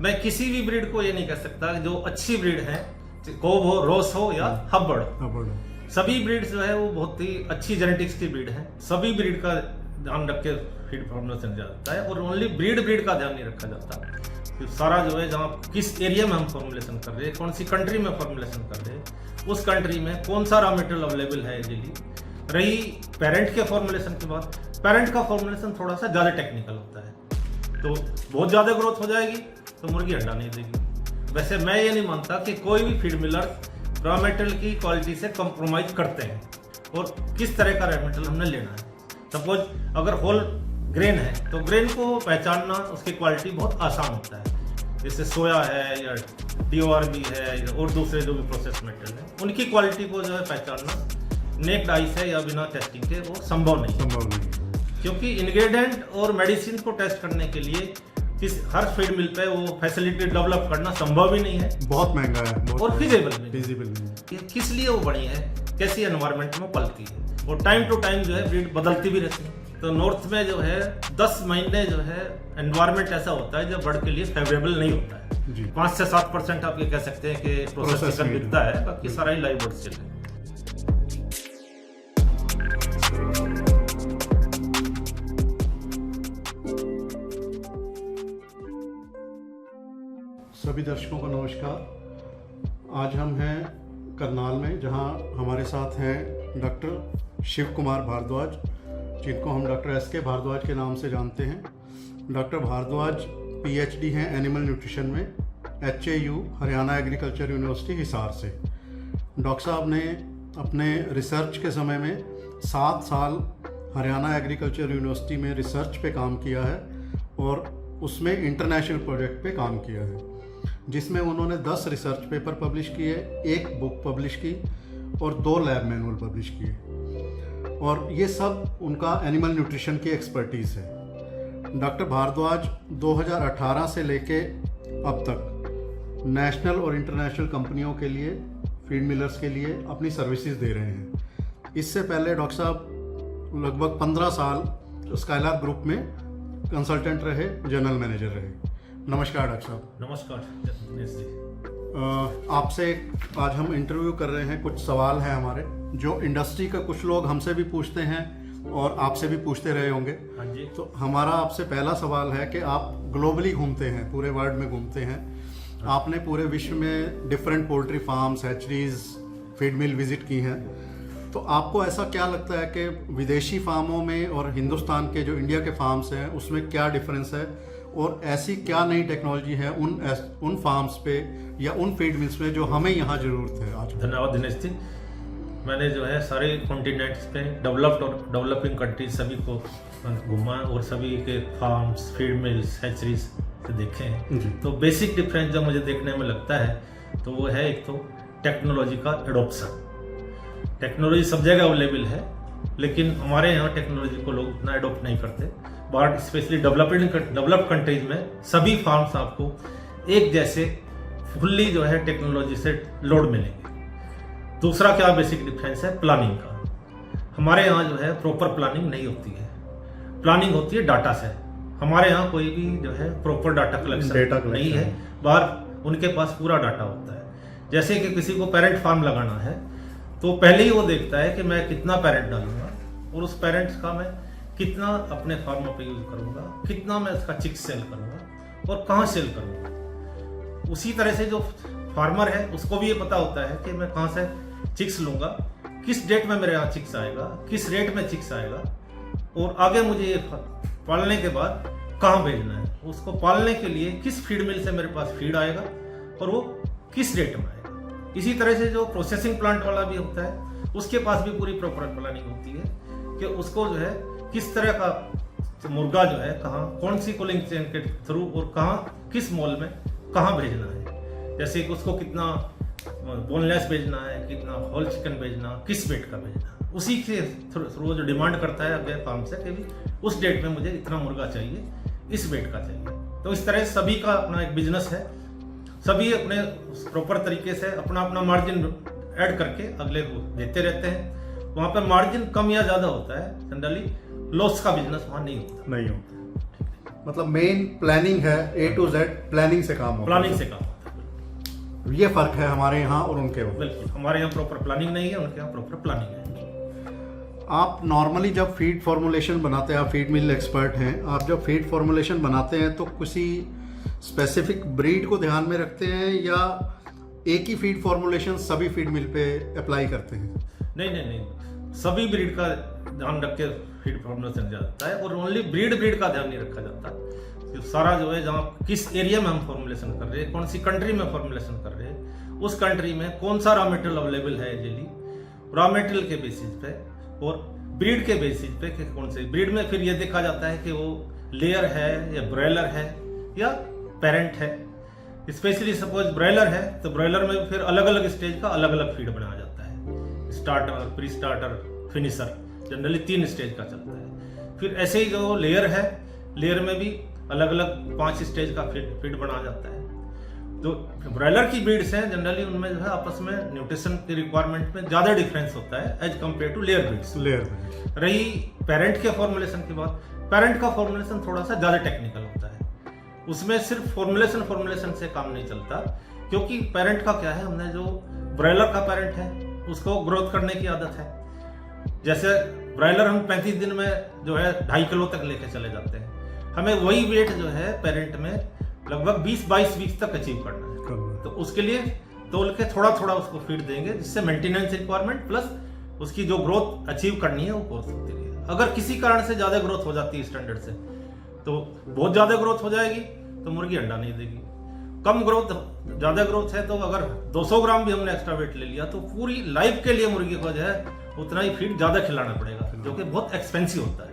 मैं किसी भी ब्रीड को ये नहीं कह सकता जो अच्छी ब्रीड है, कोब हो, रोस हो या हब्बर्ड, सभी ब्रीड जो है वो बहुत ही अच्छी जेनेटिक्स की ब्रीड है। सभी ब्रीड का ध्यान रख के फीड फॉर्मुलेशन जाता है और ओनली ब्रीड का ध्यान नहीं रखा जाता। तो सारा जो है जहाँ किस एरिया में हम फॉर्मुलेशन कर रहे हैं, कौन सी कंट्री में फॉर्मुलेशन कर रहे हैं, उस कंट्री में कौन सा रॉ मटेरियल अवेलेबल है इजीली। रही पेरेंट के फॉर्मुलेशन की बात, पेरेंट का फॉर्मुलेशन थोड़ा सा ज़्यादा टेक्निकल होता है, तो बहुत ज़्यादा ग्रोथ हो जाएगी तो मुर्गी अंडा नहीं देगी। वैसे मैं ये नहीं मानता कि कोई भी फीड मिलर रॉ मटेरियल की क्वालिटी से कॉम्प्रोमाइज करते हैं और किस तरह का रॉ मटेरियल हमने लेना है। सपोज अगर होल ग्रेन है तो ग्रेन को पहचानना उसकी क्वालिटी बहुत आसान होता है, जैसे सोया है या DORB है और दूसरे जो भी प्रोसेस मटेरियल है, उनकी क्वालिटी को जो है पहचानना नेक्ड आई से या बिना टेस्टिंग के वो संभव नहीं, क्योंकि इंग्रेडिएंट और मेडिसिन को टेस्ट करने के लिए हर फीड मिल पे वो फैसिलिटी डेवलप करना संभव ही नहीं है, बहुत महंगा है और फिजिबल नहीं है। किस लिए वो बनी है, कैसी एनवायरनमेंट में पलती है, और टाइम टू टाइम जो है ब्रीड बदलती भी रहती है। तो नॉर्थ में जो है 10 महीने जो है एनवायरनमेंट ऐसा होता है जो बर्ड के लिए फेवरेबल नहीं होता है। 5 से 7% आप ये कह सकते हैं कि प्रोसेस चिकन बिकता है, बाकी सारा ही लाइव बर्ड्स चलते हैं। सभी दर्शकों को नमस्कार। आज हम हैं करनाल में, जहां हमारे साथ हैं डॉक्टर शिव कुमार भारद्वाज, जिनको हम डॉक्टर SK भारद्वाज के नाम से जानते हैं। डॉक्टर भारद्वाज PhD हैं एनिमल न्यूट्रिशन में HAU Haryana agriculture university Hisar से। डॉक्टर साहब ने अपने रिसर्च के समय में 7 साल हरियाणा एग्रीकल्चर यूनिवर्सिटी में रिसर्च पे काम किया है और उसमें इंटरनेशनल प्रोजेक्ट पे काम किया है, जिसमें उन्होंने 10 रिसर्च पेपर पब्लिश किए, 1 बुक पब्लिश की और 2 लैब मैनुअल पब्लिश किए, और ये सब उनका एनिमल न्यूट्रिशन की एक्सपर्टीज़ है। डॉक्टर भारद्वाज 2018 से लेके अब तक नेशनल और इंटरनेशनल कंपनियों के लिए, फीड मिलर्स के लिए अपनी सर्विसेज दे रहे हैं। इससे पहले डॉक्टर साहब लगभग 15 साल स्काइलार्क ग्रुप में कंसल्टेंट रहे, जनरल मैनेजर रहे। नमस्कार डॉक्टर साहब। नमस्कार जी। आपसे आज हम इंटरव्यू कर रहे हैं, कुछ सवाल हैं हमारे जो इंडस्ट्री का कुछ लोग हमसे भी पूछते हैं और आपसे भी पूछते रहे होंगे। हाँ जी। तो हमारा आपसे पहला सवाल है कि आप ग्लोबली घूमते हैं, पूरे वर्ल्ड में घूमते हैं। हाँ। आपने पूरे विश्व में different poultry farms, hatcheries, feed मिल विजिट की हैं, तो आपको ऐसा क्या लगता है कि विदेशी फार्मों में और हिंदुस्तान के जो इंडिया के फार्म्स हैं उसमें क्या डिफरेंस है, और ऐसी क्या नई टेक्नोलॉजी है उन फार्म्स पे या उन फीड मिल्स पे जो हमें यहाँ ज़रूरत है आज? धन्यवाद दिनेश जी। मैंने जो है सारे कॉन्टिनेंट्स पे डेवलप्ड और डेवलपिंग कंट्रीज सभी को घूमा और सभी के फार्म्स, फीड मिल्स, हैचरीज से देखे हैं। तो बेसिक डिफरेंस जो मुझे देखने में लगता है तो वो है, एक तो टेक्नोलॉजी का एडोप्शन। टेक्नोलॉजी सब जगह अवेलेबल है, लेकिन हमारे यहाँ टेक्नोलॉजी को लोग इतना एडोप्ट नहीं करते। बाहर स्पेशली डेवलप्ड कंट्रीज में सभी फार्म्स आपको एक जैसे फुल्ली जो है टेक्नोलॉजी से लोड मिलेंगे। दूसरा क्या बेसिक डिफरेंस है, प्लानिंग का। हमारे यहाँ जो है प्रॉपर प्लानिंग नहीं होती है, प्लानिंग होती है डाटा से। हमारे यहाँ कोई भी जो है प्रॉपर डाटा कलेक्शन नहीं है, बाहर उनके पास पूरा डाटा होता है। जैसे कि किसी को पेरेंट फार्म लगाना है तो पहले ही वो देखता है कि मैं कितना पेरेंट डालूंगा और उस पेरेंट्स का मैं कितना अपने फार्मों पे यूज करूंगा, कितना मैं उसका चिक सेल करूंगा और कहाँ सेल करूंगा। उसी तरह से जो फार्मर है उसको भी ये पता होता है कि मैं कहाँ से चिक्स लूंगा, किस डेट में मेरे यहाँ चिक्स आएगा, किस रेट में चिक्स आएगा, और आगे मुझे ये पालने के बाद कहाँ भेजना है। उसको पालने के लिए किस फीड मिल से मेरे पास फीड आएगा और वो किस रेट में आएगा। इसी तरह से जो प्रोसेसिंग प्लांट वाला भी होता है उसके पास भी पूरी प्रॉपर प्लानिंग होती है कि उसको जो है किस तरह का मुर्गा जो है कहाँ, कौन सी कूलिंग चेन के थ्रू और कहाँ, किस मॉल में कहाँ भेजना है। जैसे कि उसको कितना बोनलेस भेजना है, कितना होल चिकन भेजना, किस वेट का भेजना, उसी के थ्रू जो डिमांड करता है अपने फार्म से कि भी उस डेट में मुझे इतना मुर्गा चाहिए, इस वेट का चाहिए। तो इस तरह सभी का अपना एक बिजनेस है, सभी अपने प्रॉपर तरीके से अपना अपना मार्जिन ऐड करके अगले को देते रहते हैं। वहाँ पर मार्जिन कम या ज़्यादा होता है, जनरली लॉस का बिजनेस वहाँ नहीं होता। मतलब मेन प्लानिंग है, A to Z प्लानिंग से काम होता है। प्लानिंग से काम होता है। ये फर्क है हमारे यहाँ और उनके वहाँ। बिल्कुल, हमारे यहाँ प्रॉपर प्लानिंग नहीं है, उनके यहाँ प्रॉपर प्लानिंग है। आप नॉर्मली जब फीड फॉर्मुलेशन बनाते हैं, आप फीड मिल एक्सपर्ट हैं, आप जब फीड फॉर्मुलेशन बनाते हैं तो किसी स्पेसिफिक ब्रीड को ध्यान में रखते हैं या एक ही फीड फॉर्मुलेशन सभी फीड मिल पे अप्लाई करते हैं? नहीं, सभी ब्रीड का ध्यान रख के फीड फॉर्मुलेशन जाता है, और ओनली ब्रीड का ध्यान नहीं रखा जाता। तो सारा जो है, जहाँ किस एरिया में हम फॉर्मुलेशन कर रहे हैं, कौन सी कंट्री में फॉर्मुलेशन कर रहे हैं, उस कंट्री में कौन सा रॉ मटेरियल अवेलेबल है इजीली, रॉ मटेरियल के बेसिस पे और ब्रीड के बेसिस पे कि कौन से ब्रीड में फिर ये देखा जाता है कि वो लेयर है या ब्रॉयलर है या पेरेंट है। स्पेशली सपोज ब्रॉयलर है तो ब्रॉयलर में फिर अलग अलग स्टेज का अलग अलग फीड बनाया जाता है, starter, pre starter, finisher, generally 3 stage का चलता है। फिर ऐसे ही जो लेयर है, लेयर में भी अलग अलग 5 स्टेज का फीड बनाया जाता है। जो ब्रॉयलर की ब्रीड्स हैं जनरली उनमें जो है आपस में न्यूट्रिशन की रिक्वायरमेंट में ज़्यादा डिफरेंस होता है as compare to layer breeds. रही पेरेंट के फॉर्मुलेशन की बात, पेरेंट का फॉर्मुलेशन थोड़ा सा ज़्यादा टेक्निकल होता है। उसमें सिर्फ फॉर्मुलेशन से काम नहीं चलता, क्योंकि पेरेंट का क्या है, हमने जो ब्रॉयलर का पेरेंट है उसको ग्रोथ करने की आदत है। जैसे ब्रॉयलर हम 35 दिन में जो है 2.5 किलो तक लेके चले जाते हैं, हमें वही वेट जो है पेरेंट में लगभग 20-22 वीक तक अचीव करना है। तो उसके लिए तोल के थोड़ा थोड़ा उसको फीड देंगे, जिससे मेंटेनेंस रिक्वायरमेंट प्लस उसकी जो ग्रोथ अचीव करनी है वो हो सकती है। अगर किसी कारण से ज़्यादा ग्रोथ हो जाती है स्टैंडर्ड से, तो बहुत ज़्यादा ग्रोथ हो जाएगी तो मुर्गी अंडा नहीं देगी। कम ग्रोथ, ज़्यादा ग्रोथ है तो अगर 200 ग्राम भी हमने एक्स्ट्रा वेट ले लिया तो पूरी लाइफ के लिए मुर्गी को जो है उतना ही फीड ज़्यादा खिलाना पड़ेगा, जो कि बहुत एक्सपेंसिव होता है।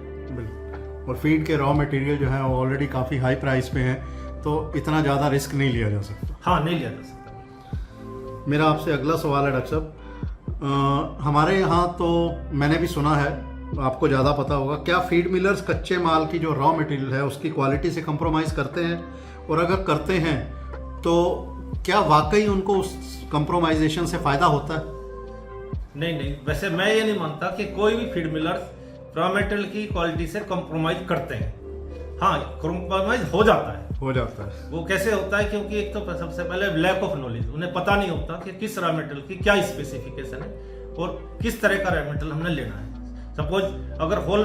और फीड के रॉ मटेरियल जो है वो ऑलरेडी काफ़ी हाई प्राइस पे हैं, तो इतना ज़्यादा रिस्क नहीं लिया जा सकता। हाँ, नहीं लिया जा सकता। मेरा आपसे अगला सवाल है डॉक्टर साहब, हमारे यहाँ तो मैंने भी सुना है, आपको ज़्यादा पता होगा, क्या फीड मिलर्स कच्चे माल की जो रॉ मटेरियल है उसकी क्वालिटी से कंप्रोमाइज़ करते हैं, और अगर करते हैं तो क्या वाकई उनको उस कंप्रोमाइजेशन से फ़ायदा होता है? नहीं, वैसे मैं ये नहीं मानता कि कोई भी फीड मिलर्स रॉ मटेरियल की क्वालिटी से कंप्रोमाइज करते हैं। हाँ, कंप्रोमाइज हो जाता है। वो कैसे होता है, क्योंकि एक तो सबसे पहले लैक ऑफ नॉलेज, उन्हें पता नहीं होता कि किस रॉ मटेरियल की क्या स्पेसिफिकेशन है और किस तरह का रॉ मटेरियल हमने लेना है। सपोज अगर होल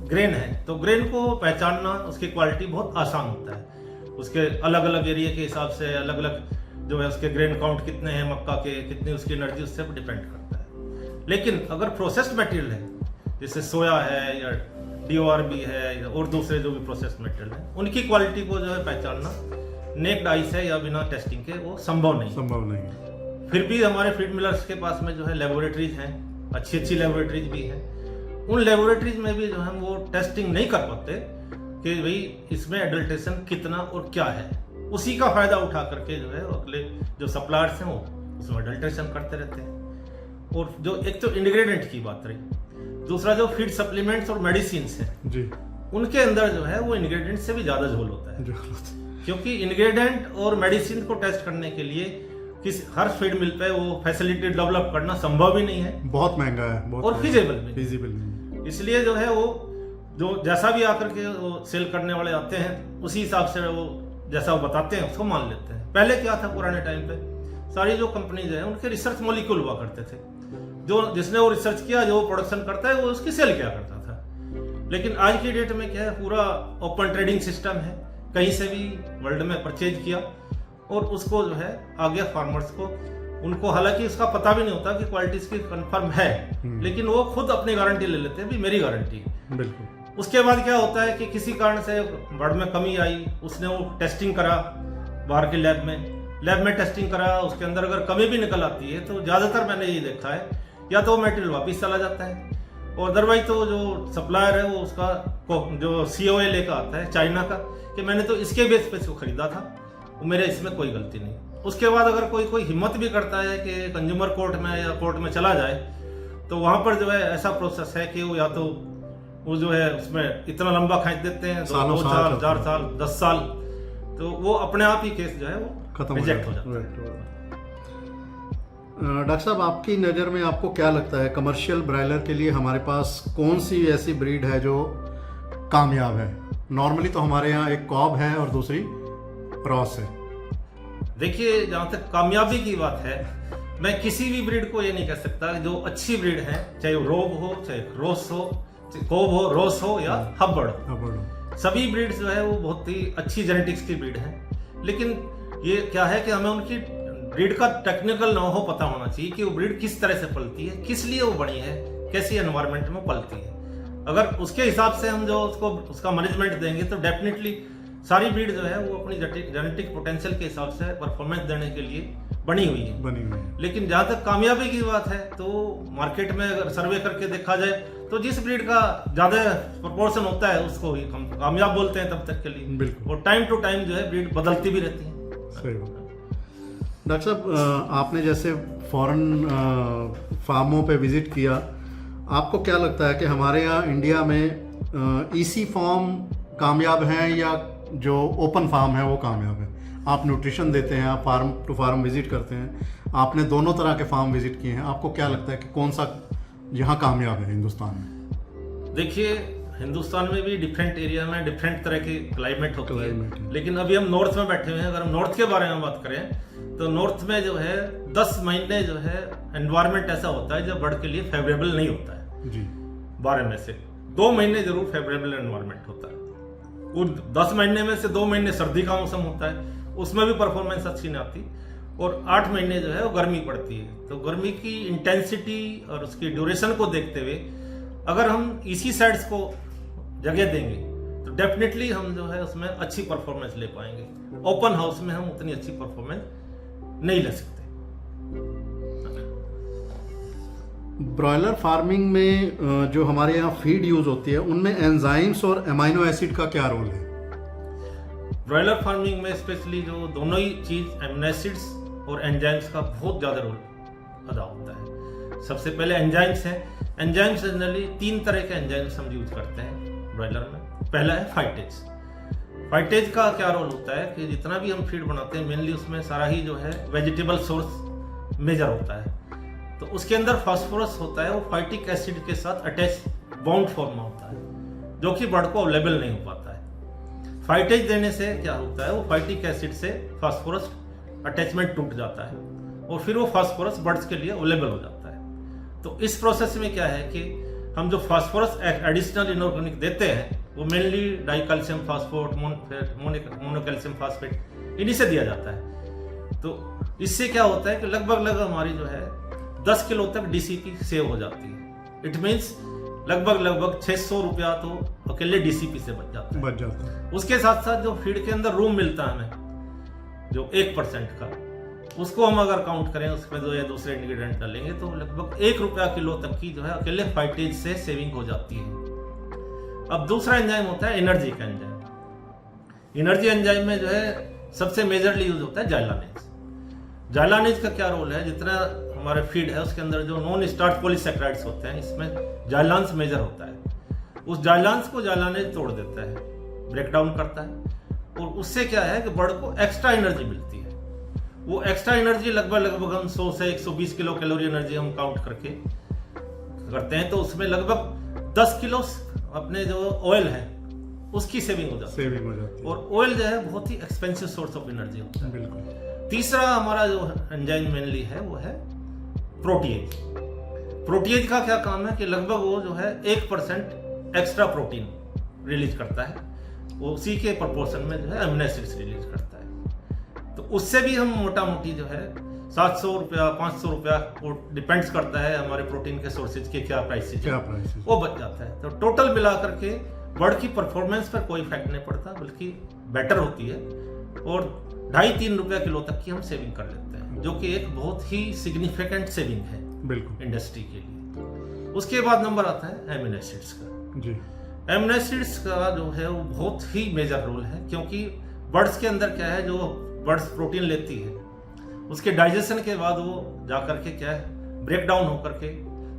ग्रेन है तो ग्रेन को पहचानना, उसकी क्वालिटी बहुत आसान होता है। उसके अलग अलग एरिया के हिसाब से अलग अलग जो है उसके ग्रेन काउंट कितने हैं, मक्का के कितनी उसकी एनर्जी, उससे डिपेंड करता है। लेकिन अगर प्रोसेस्ड मटेरियल है, जैसे सोया है या DORB है और दूसरे जो भी प्रोसेस्ड मटेरियल है, उनकी क्वालिटी को जो है पहचानना नेक्ड आई से या बिना टेस्टिंग के वो संभव नहीं। फिर भी हमारे फीड मिलर्स के पास में जो है लेबोरेटरीज हैं, अच्छी लेबोरेटरीज भी हैं। उन लेबोरेटरीज में भी जो हम वो टेस्टिंग नहीं कर पाते कि भाई इसमें एडल्ट्रेशन कितना और क्या है। उसी का फायदा उठा करके जो है अगले जो सप्लायर्स हैं वो उसमें एडल्ट्रेशन करते रहते हैं। और जो एक तो इंग्रेडिएंट की बात रही, दूसरा जो फीड सप्लीमेंट्स और मेडिसिन हैं जी, उनके अंदर जो है वो इंग्रेडिएंट से भी ज्यादा झोल होता है, क्योंकि इंग्रेडिएंट और मेडिसिन को टेस्ट करने के लिए हर फीड मिल पे वो फैसिलिटी डेवलप करना संभव भी नहीं है, बहुत महंगा है और फिजिबल भी। इसलिए जो है वो जो जैसा भी आकर के वो सेल करने वाले आते हैं उसी हिसाब से वो जैसा वो बताते हैं उसको मान लेते हैं। पहले क्या था, पुराने टाइम पे सारी जो कंपनीज है उनके रिसर्च मॉलिक्यूल हुआ करते थे, जो जिसने वो रिसर्च किया, जो प्रोडक्शन करता है वो उसकी सेल किया करता था। लेकिन आज की डेट में क्या है, पूरा ओपन ट्रेडिंग सिस्टम है, कहीं से भी वर्ल्ड में परचेज किया और उसको जो है आगे फार्मर्स को, उनको हालांकि इसका पता भी नहीं होता कि क्वालिटी इसकी कंफर्म है, लेकिन वो खुद अपनी गारंटी ले लेते हैं भी मेरी गारंटी। बिल्कुल। उसके बाद क्या होता है कि किसी कारण से बर्ड में कमी आई, उसने वो टेस्टिंग करा बाहर के लैब में टेस्टिंग करा, उसके अंदर अगर कमी भी निकल आती है तो ज़्यादातर मैंने ये देखा है या तो मटेरियल वापस चला जाता है, और अदरवाइज तो जो सप्लायर है वो उसका जो COA लेकर आता है चाइना का कि मैंने तो इसके बेस पे इसको खरीदा था, वो मेरे इसमें कोई गलती नहीं। उसके बाद अगर कोई हिम्मत भी करता है कि कंज्यूमर कोर्ट में या कोर्ट में चला जाए, तो वहाँ पर जो है ऐसा प्रोसेस है कि वो या तो वो जो है उसमें इतना लंबा खींच देते हैं 2 साल 4 साल 10 साल, तो वो अपने आप ही केस जो है वो रिजेक्ट हो जाता है। डॉक्टर साहब, आपकी नज़र में आपको क्या लगता है कमर्शियल ब्रायलर के लिए हमारे पास कौन सी ऐसी ब्रीड है जो कामयाब है? नॉर्मली तो हमारे यहाँ एक कॉब है और दूसरी क्रॉस है। देखिए, जहाँ तक कामयाबी की बात है, मैं किसी भी ब्रीड को ये नहीं कह सकता जो अच्छी ब्रीड है, चाहे वो रोब हो, चाहे रोस हो, चाहे कोब हो, रोस हो या हब्बर्ड हो, सभी ब्रीड्स जो है वो बहुत ही अच्छी जेनेटिक्स की ब्रीड है। लेकिन ये क्या है कि हमें उनकी ब्रीड का टेक्निकल नो हो पता होना चाहिए कि वो ब्रीड किस तरह से पलती है, किस लिए वो बनी है, कैसी एनवायरनमेंट में पलती है। अगर उसके हिसाब से हम जो उसका मैनेजमेंट देंगे तो डेफिनेटली सारी ब्रीड जो है वो अपनी जेनेटिक पोटेंशियल के हिसाब से परफॉर्मेंस देने के लिए बनी हुई है। लेकिन जहाँ तक कामयाबी की बात है तो मार्केट में अगर सर्वे करके देखा जाए तो जिस ब्रीड का ज्यादा प्रोपोर्शन होता है उसको ही हम कामयाब बोलते हैं तब तक के लिए। और टाइम टू टाइम जो है ब्रीड बदलती भी रहती है। सही बात। डॉक्टर साहब, आपने जैसे फॉरेन फार्मों पे विजिट किया, आपको क्या लगता है कि हमारे यहाँ इंडिया में ईसी फार्म कामयाब हैं या जो ओपन फार्म है वो कामयाब है? आप न्यूट्रिशन देते हैं, आप फार्म टू फार्म विजिट करते हैं, आपने दोनों तरह के फार्म विजिट किए हैं, आपको क्या लगता है कि कौन सा यहाँ कामयाब है हिंदुस्तान में? देखिए, हिंदुस्तान में भी डिफरेंट एरिया में डिफरेंट तरह की क्लाइमेट होती है। लेकिन अभी हम नॉर्थ में बैठे हुए हैं। अगर हम नॉर्थ के बारे में बात करें तो नॉर्थ में जो है 10 महीने जो है एनवायरनमेंट ऐसा होता है जो बर्ड के लिए फेवरेबल नहीं होता है जी। 12 में से 2 महीने जरूर फेवरेबल एनवायरनमेंट होता है। वो 10 महीने में से 2 महीने सर्दी का मौसम होता है, उसमें भी परफॉर्मेंस अच्छी नहीं आती। और 8 महीने जो है वो गर्मी पड़ती है। तो गर्मी की इंटेंसिटी और उसकी ड्यूरेशन को देखते हुए अगर हम इसी साइड्स को जगह देंगे तो डेफिनेटली हम जो है उसमें अच्छी परफॉर्मेंस ले पाएंगे। ओपन हाउस में हम उतनी अच्छी परफॉर्मेंस नहीं ले सकते। ब्रॉयलर फार्मिंग में जो हमारे यहाँ फीड यूज होती है उनमें एंजाइम्स और अमाइनो एसिड का क्या रोल है? ब्रॉयलर फार्मिंग में स्पेशली जो दोनों ही चीज अमीनो एसिड्स और एंजाइम्स का बहुत ज्यादा रोल अदा होता है। सबसे पहले एंजाइम्स हैं। एंजाइम्स जनरली 3 तरह के एंजाइम्स हम यूज करते हैं ब्रॉयलर में। पहला है फाइटेज। फाइटेज का क्या रोल होता है कि जितना भी हम फीड बनाते हैं मेनली उसमें सारा ही जो है वेजिटेबल सोर्स मेजर होता है। तो उसके अंदर फास्फोरस होता है, वो फाइटिक एसिड के साथ अटैच बाउंड फॉर्म में होता है जो कि बर्ड को अवेलेबल नहीं हो पाता है। फाइटेज देने से क्या होता है, वो फाइटिक एसिड से फास्फोरस अटैचमेंट टूट जाता है और फिर वो फास्फोरस बर्ड्स के लिए अवेलेबल हो जाता है। तो इस प्रोसेस में क्या है कि हम जो फास्फोरस एडिशनल इनऑर्गेनिक देते हैं वो मेनली डाइकैल्शियम फास्फेट, मोनोकैल्शियम फास्फेट इन्हीं से दिया जाता है। तो इससे क्या होता है कि लगभग हमारी जो है 10 किलो तक डीसीपी सेव हो जाती है। इट मीन्स लगभग 600 रुपया तो अकेले डीसीपी से बच जाता है। उसके साथ साथ जो फीड के अंदर रूम मिलता है हमें जो 1% का, उसको हम अगर काउंट करें उसमें जो है दूसरे इंग्रेडिएंट डालेंगे तो लगभग 1 रुपया किलो तक की जो है अकेले फाइटेज से सेविंग हो जाती है। अब दूसरा एंजाइम होता है एनर्जी का एंजाइम। एनर्जी एंजाइम में जो है सबसे मेजरली यूज होता है जाइलानेज। जाइलानेज का क्या रोल है, जितना हमारे फीड है उसके अंदर जो नॉन स्टार्च पॉलीसैकेराइड्स होते हैं इसमें जाइलान्स मेजर होता है। उस जाइलान्स को जाइलानेज तोड़ देता है, ब्रेक डाउन करता है और उससे क्या है कि बर्ड को एक्स्ट्रा एनर्जी मिलती है। वो एक्स्ट्रा एनर्जी लगभग हम 100 से 120 किलो कैलोरी एनर्जी हम काउंट करके करते हैं तो उसमें लगभग 10 किलो अपने जो ऑयल है उसकी सेविंग हो जाती है। और ऑयल जो है बहुत ही एक्सपेंसिव सोर्स ऑफ एनर्जी होता है। बिल्कुल। तीसरा हमारा जो एंजाइम मेनली है वो है प्रोटीएज। प्रोटीएज का क्या काम है कि लगभग वो जो है 1% एक्स्ट्रा प्रोटीन रिलीज करता है, वो उसी के प्रोपोर्शन में जो है अमीनो एसिड्स रिलीज करता है। तो उससे भी हम मोटा मोटी जो है 700 रुपया 500 रुपया, वो डिपेंड्स करता है हमारे प्रोटीन के सोर्सेज के क्या प्राइसेज वो बच जाता है। तो टोटल मिला करके बर्ड की परफॉर्मेंस पर कोई इफेक्ट नहीं पड़ता बल्कि बेटर होती है और 2.5-3 रुपया किलो तक की हम सेविंग कर लेते हैं, जो कि एक बहुत ही सिग्निफिकेंट सेविंग है बिल्कुल इंडस्ट्री के लिए। उसके बाद नंबर आता है एमिनो एसिड्स का जी। एमिनो एसिड्स का जो है वो बहुत ही मेजर रोल है, क्योंकि बर्ड्स के अंदर क्या है, जो बर्ड्स प्रोटीन लेती है उसके डाइजेशन के बाद वो जा करके क्या है ब्रेक डाउन होकर के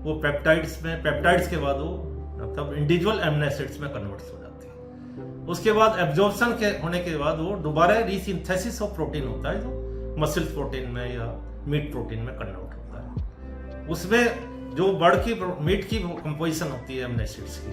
वो पेप्टाइड्स के बाद वो मतलब इंडिविजुअल एमिनो एसिड्स में कन्वर्ट्स हो जाती है। उसके बाद एब्जॉर्प्शन के होने के बाद वो दोबारा रीसिंथेसिस ऑफ प्रोटीन होता है जो मसल्स प्रोटीन में या मीट प्रोटीन में कन्वर्ट होता है। उसमें जो बर्ड की मीट की कंपोजिशन होती है एमिनो एसिड्स की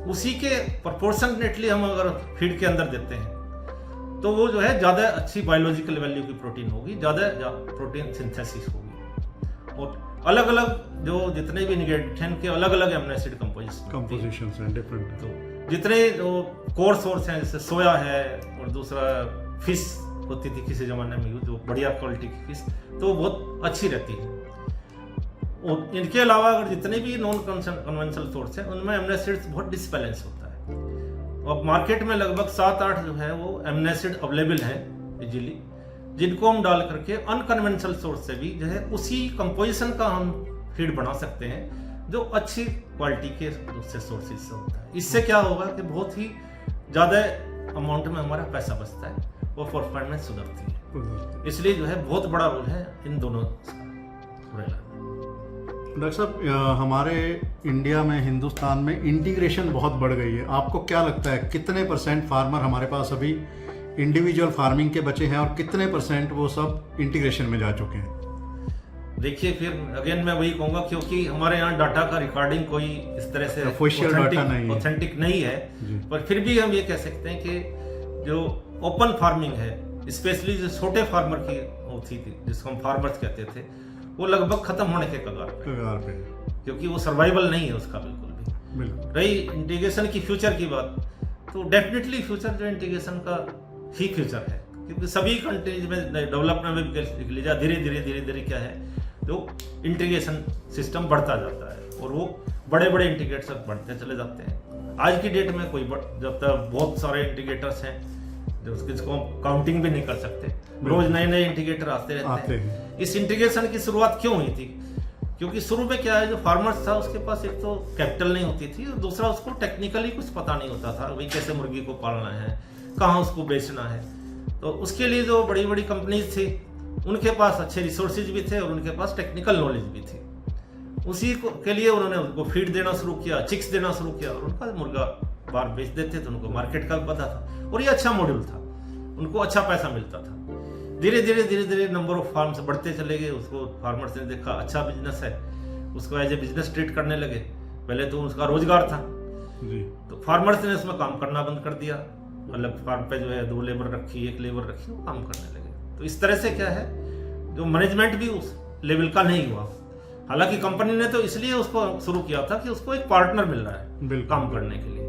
उसी के प्रोपोर्शनेटली हम अगर फीड के अंदर देते हैं तो वो जो है ज़्यादा अच्छी बायोलॉजिकल वैल्यू की प्रोटीन होगी, ज़्यादा प्रोटीन सिंथेसिस होगी। और अलग अलग जो जितने भी इंग्रेडिएंट के अलग अलग एमिनो एसिड कंपोजिशंस हैं डिफरेंट। तो जितने जो कोर सोर्स हैं जैसे सोया है और दूसरा फिश होती थी किसी ज़माने में जो बढ़िया क्वालिटी की फिश, तो वो बहुत अच्छी रहती है। और इनके अलावा अगर जितने भी नॉन कन्वेंशनल सोर्स हैं उनमें एमिनो एसिड्स बहुत डिसबैलेंस होता है। अब मार्केट में लगभग 7-8 जो है वो एमिनो एसिड अवेलेबल है इजीली, जिनको हम डाल करके अनकन्वेंशनल सोर्स से भी जो है उसी कंपोजिशन का हम फीड बना सकते हैं जो अच्छी क्वालिटी के दूसरे सोर्सेज से होता है। इससे क्या होगा कि बहुत ही ज़्यादा अमाउंट में हमारा पैसा बचता है और परफॉर्मेंस सुधरती है। इसलिए जो है बहुत बड़ा रोल है इन दोनों का। डॉक्टर साहब, हमारे इंडिया में, हिंदुस्तान में इंटीग्रेशन बहुत बढ़ गई है। आपको क्या लगता है कितने % फार्मर हमारे पास अभी इंडिविजुअल फार्मिंग के बचे हैं और कितने % वो सब इंटीग्रेशन में जा चुके हैं? देखिए, फिर अगेन मैं वही कहूँगा, क्योंकि हमारे यहाँ डाटा का रिकॉर्डिंग कोई इस तरह से ऑथेंटिक नहीं है, पर फिर भी हम ये कह सकते हैं कि जो ओपन फार्मिंग है, स्पेशली जो छोटे फार्मर की होती थी जिसको हम फार्मर्स कहते थे, वो लगभग खत्म होने के कगार पे, क्योंकि वो सर्वाइवल नहीं है उसका बिल्कुल भी। रही इंटीग्रेशन की फ्यूचर की बात, तो डेफिनेटली फ्यूचर जो इंटीग्रेशन का ही फ्यूचर है, क्योंकि सभी कंट्रीज में डेवलपमेंट में देख लीजिए धीरे धीरे क्या है, तो इंटीग्रेशन सिस्टम बढ़ता जाता है और वो बड़े बड़े इंटीग्रेटर्स बढ़ते चले जाते हैं। आज की डेट में कोई जब तक बहुत सारे इंटीग्रेटर्स हैं जिसको काउंटिंग भी नहीं कर सकते, रोज नए इंटीग्रेटर आते रहते हैं। इस इंटीग्रेशन की शुरुआत क्यों हुई थी? क्योंकि शुरू में क्या है, जो फार्मर्स था उसके पास एक तो कैपिटल नहीं होती थी और दूसरा उसको टेक्निकली कुछ पता नहीं होता था, भाई कैसे मुर्गी को पालना है, कहाँ उसको बेचना है। तो उसके लिए जो बड़ी बड़ी कंपनीज थी उनके पास अच्छे रिसोर्सेज भी थे और उनके पास टेक्निकल नॉलेज भी थी। उसी के लिए उन्होंने उनको फीड देना शुरू किया, चिक्स देना शुरू किया और उनका मुर्गा बाहर बेच देते थे, उनको मार्केट का पता था और ये अच्छा मॉड्यूल था, उनको अच्छा पैसा मिलता था। धीरे धीरे नंबर ऑफ फार्म्स बढ़ते चले गए, उसको फार्मर्स ने देखा अच्छा बिजनेस है, उसको एज ए बिजनेस ट्रीट करने लगे। पहले तो उसका रोजगार था जी, तो फार्मर्स ने उसमें काम करना बंद कर दिया, अलग फार्म पे जो है 2 लेबर रखी, 1 लेबर रखी, वो काम करने लगे। तो इस तरह से क्या है, जो मैनेजमेंट भी उस लेवल का नहीं हुआ। हालांकि कंपनी ने तो इसलिए उसको शुरू किया था कि उसको एक पार्टनर मिल रहा है काम करने के लिए,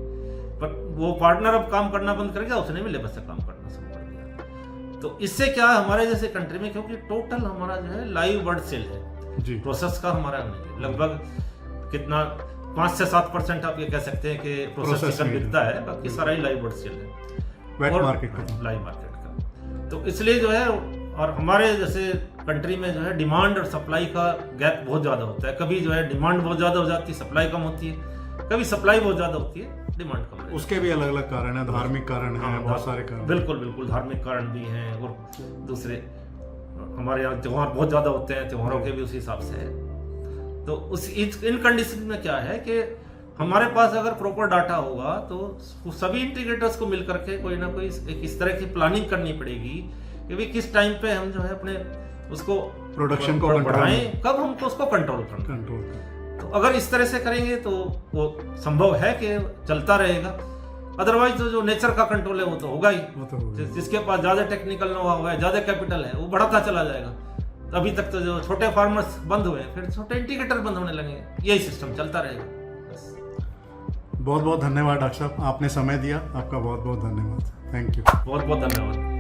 पर वो पार्टनर अब काम करना बंद कर गया, उसने भी लेबर से काम करना शुरू कर दिया। तो इससे क्या है, हमारे जैसे कंट्री में, क्योंकि टोटल हमारा जो है लाइव बर्ड सेल है जी, प्रोसेस का हमारा नहीं है। लगभग कितना 5 से 7% आप ये कह सकते हैं कि प्रोसेस चिकन बिकता है, बाकी सारा ही लाइव बर्ड सेल है और लाइव मार्केट का। तो इसलिए जो है, और हमारे जैसे कंट्री में जो है डिमांड और सप्लाई का गैप बहुत ज़्यादा होता है। कभी जो है डिमांड बहुत ज़्यादा हो जाती है, सप्लाई कम होती है, कभी सप्लाई बहुत ज़्यादा होती है, डिमांड कम है। उसके भी अलग अलग कारण है, धार्मिक कारण है, बहुत सारे कारण। बिल्कुल धार्मिक कारण भी हैं और दूसरे हमारे यहाँ त्यौहार बहुत ज़्यादा होते हैं, त्योहारों के भी उसी हिसाब से है। तो इन कंडीशन में क्या है कि हमारे पास अगर प्रॉपर डाटा होगा तो सभी इंटीग्रेटर्स को मिल करके कोई ना कोई एक इस तरह की प्लानिंग करनी पड़ेगी कि भाई किस टाइम पे हम जो है अपने उसको प्रोडक्शन को बढ़ाएं, कब हमको उसको कंट्रोल करना। तो अगर इस तरह से करेंगे तो वो संभव है कि चलता रहेगा। अदरवाइज तो जो नेचर का कंट्रोल है वो तो होगा ही, जिसके पास ज्यादा टेक्निकल नॉलेज होगा, ज्यादा कैपिटल है, वो बढ़ाता चला जाएगा। अभी तक तो जो छोटे फार्मर्स बंद हुए, फिर छोटे इंटीग्रेटर बंद होने लगेंगे, यही सिस्टम चलता रहेगा। बहुत बहुत धन्यवाद डॉक्टर साहब, आपने समय दिया, आपका बहुत बहुत धन्यवाद। Thank you. बहुत बहुत धन्यवाद।